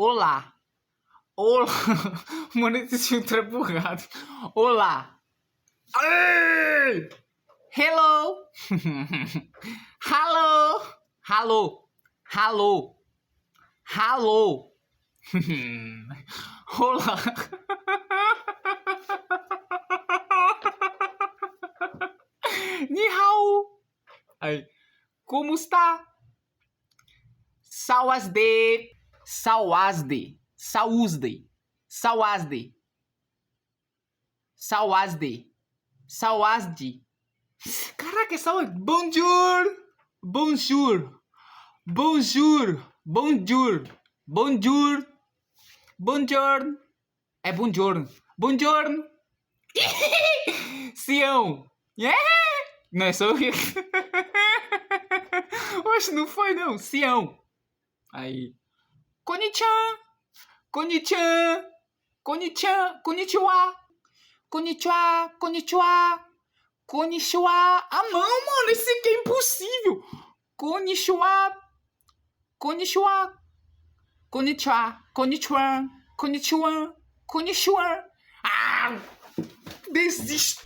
Olá. Olá. Mano, esse filtro é bugado. Olá. Ai! Hello. Hello. Hello. Hello. Hello. Olá. Ni hao. Aí. Como está? Saúde. Saúde. Saúde. Saúde. Saúde. Saúde. Caraca, é saúde. Bonjour. Bonjour. Bonjour. Bonjour. Bonjour. Bonjour. É bonjour. Bonjour. Sião. Yeah. Não é só eu. Hoje não foi, não. Sião. Aí. Konnichan. Konnichan. Konnichan. Konnichiwa. Konnichiwa. Konnichiwa. Konnichiwa. Ah, não, mano. Esse aqui é impossível. Konnichiwa. Konnichiwa. Konnichiwa. Konnichiwa. Konnichiwa. Konnichiwa. Ah! Desisto.